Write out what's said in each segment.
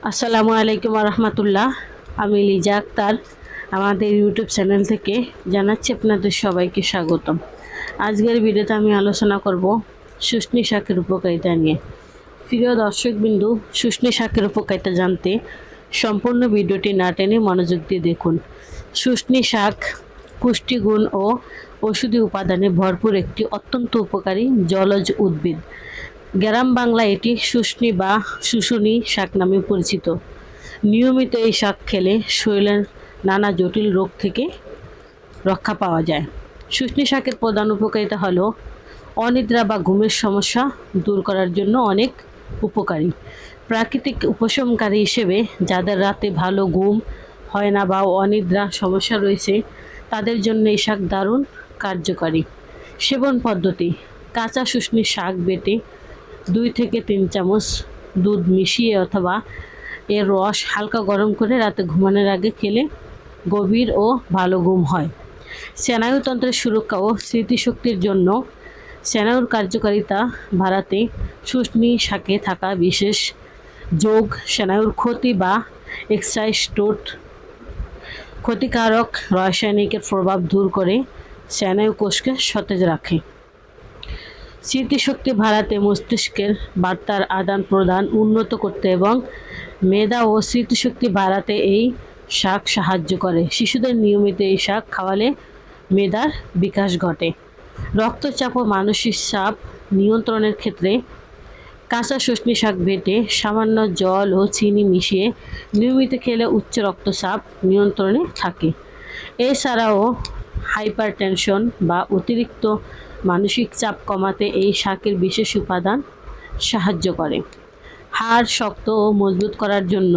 আসসালামু আলাইকুম রহমতুল্লাহ। আমি লিজা আক্তার আমাদের ইউটিউব চ্যানেল থেকে জানাচ্ছি আপনাদের সবাইকে স্বাগতম। আজকের ভিডিওতে আমি আলোচনা করব শুষ্নী শাকের উপকারিতা নিয়ে। প্রিয় দর্শকবিন্দু, শুষ্নী শাকের উপকারিতা জানতে সম্পূর্ণ ভিডিওটি না টেনে মনোযোগ দিয়ে দেখুন। শুষ্নী শাক পুষ্টিগুণ ও ঔষধি উপাদানে ভরপুর একটি অত্যন্ত উপকারী জলজ উদ্ভিদ। গ্রাম বাংলায় এটি শুষ্নী বা শুশুনি শাক নামে পরিচিত। নিয়মিত এই শাক খেলে শরীরের নানা জটিল রোগ থেকে রক্ষা পাওয়া যায়। শুষ্নী শাকের প্রধান উপকারিতা হলো অনিদ্রা বা ঘুমের সমস্যা দূর করার জন্য অনেক উপকারী। প্রাকৃতিক উপশমকারী হিসেবে যাদের রাতে ভালো ঘুম হয় না বা অনিদ্রা সমস্যা রয়েছে তাদের জন্য এই শাক দারুণ কার্যকারী। সেবন পদ্ধতি: কাঁচা শুষ্নী শাক বেটে 2 থেকে 3 চামচ দুধ মিশিয়ে অথবা এর রস হালকা গরম করে রাতে ঘুমানোর আগে খেলে গভীর ও ভালো ঘুম হয়। স্নায়ুতন্ত্রের সুরক্ষা ও স্মৃতিশক্তির জন্য স্নায়ুর কার্যকারিতা বাড়াতে শুষ্নী শাকে থাকা বিশেষ যোগ স্নায়ুর ক্ষতি বা এক্সাইটোট ক্ষতিকারক রাসায়নিকের প্রভাব দূর করে স্নায়ু কোষকে সতেজ রাখে। স্মৃতিশক্তি বাড়াতে, মস্তিষ্কের বার্তার আদান প্রদান উন্নত করতে এবং মেধা ও স্মৃতিশক্তি বাড়াতে এই শাক সাহায্য করে। শিশুদের নিয়মিত এই শাক খাওয়ালে মেধার বিকাশ ঘটে। রক্তচাপ ও মানসিক চাপ নিয়ন্ত্রণের ক্ষেত্রে কাঁচা শুষ্নী শাক বেটে সামান্য জল ও চিনি মিশিয়ে নিয়মিত খেলে উচ্চ রক্তচাপ নিয়ন্ত্রণে থাকে। এছাড়াও হাইপারটেনশন বা অতিরিক্ত মানসিক চাপ কমাতে এই শাকের বিশেষ উপাদান সাহায্য করে। হাড় শক্ত ও মজবুত করার জন্য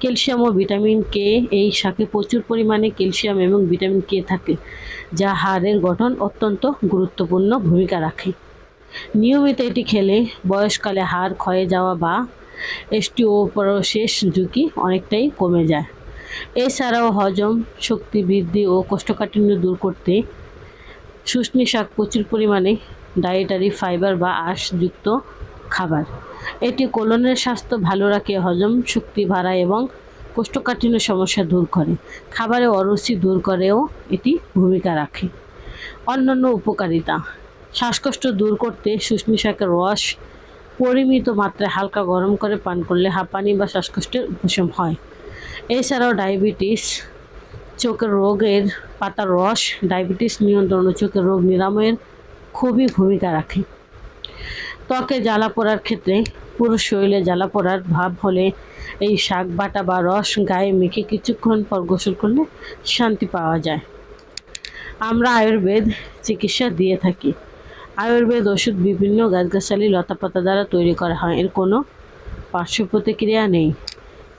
ক্যালসিয়াম ও ভিটামিন কে এই শাকে প্রচুর পরিমাণে ক্যালসিয়াম এবং ভিটামিন কে থাকে, যা হাড়ের গঠন অত্যন্ত গুরুত্বপূর্ণ ভূমিকা রাখে। নিয়মিত এটি খেলে বয়সকালে হাড় ক্ষয়ে যাওয়া বা অস্টিওপোরোসিস ঝুঁকি অনেকটাই কমে যায়। এছাড়াও হজম শক্তি বৃদ্ধি ও কোষ্ঠকাঠিন্য দূর করতে শুষ্নী শাক প্রচুর পরিমাণে ডায়েটারি ফাইবার বা আঁশযুক্ত খাবার। এটি কোলনের স্বাস্থ্য ভালো রাখে, হজম শক্তি বাড়ায় এবং কোষ্ঠকাঠিন্য সমস্যা দূর করে। খাবারে অরুচি দূর করেও এটি ভূমিকা রাখে। অন্যান্য উপকারিতা: শ্বাসকষ্ট দূর করতে শুষ্নী শাকের রস পরিমিত মাত্রায় হালকা গরম করে পান করলে হাঁপানি বা শ্বাসকষ্টের উপশম হয়। এছাড়াও ডায়াবেটিস, চোখের রোগের পাতার রস ডায়াবেটিস নিয়ন্ত্রণ ও চোখের রোগ নিরাময়ের খুবই ভূমিকা রাখে। ত্বকে জ্বালা পোড়ার ক্ষেত্রে পুরো শরীরে জ্বালা পোড়ার ভাব হলে এই শাক বাটা বা রস গায়ে মেখে কিছুক্ষণ পর গোসল করলে শান্তি পাওয়া যায়। আমরা আয়ুর্বেদ চিকিৎসা দিয়ে থাকি। আয়ুর্বেদ ওষুধ বিভিন্ন গাছগাছালি লতাপাতা দ্বারা তৈরি করা হয়। এর কোনো পার্শ্ব প্রতিক্রিয়া নেই।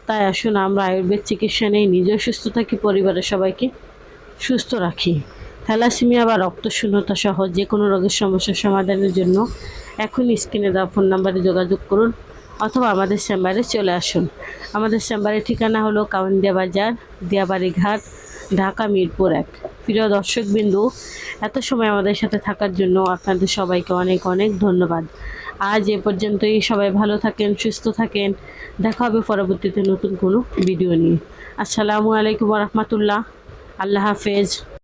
তাই আসুন আমরা আয়ুর্বেদ চিকিৎসা নেই, নিজেও সুস্থ থাকি, পরিবারের সবাইকে সুস্থ রাখি। থ্যালাসেমিয়া বা রক্তশূন্যতা সহ যে কোনো রোগের সমস্যার সমাধানের জন্য এখনই স্ক্রিনে দেওয়া ফোন নাম্বারে যোগাযোগ করুন অথবা আমাদের চেম্বারে চলে আসুন। আমাদের চেম্বারের ঠিকানা হলো কাউন্দিয়া বাজার, দিয়াবাড়ি ঘাট, ঢাকা মিরপুর 1। প্রিয় দর্শকবিন্দু, এত সময় আমাদের সাথে থাকার জন্য আপনাদের সবাইকে অনেক অনেক ধন্যবাদ। আজ এ পর্যন্তই। সবাই ভালো থাকেন, সুস্থ থাকেন। দেখা হবে পরবর্তীতে নতুন কোনো ভিডিও নিয়ে। আসসালামু আলাইকুম রহমতুল্লাহ। আল্লাহ হাফেজ।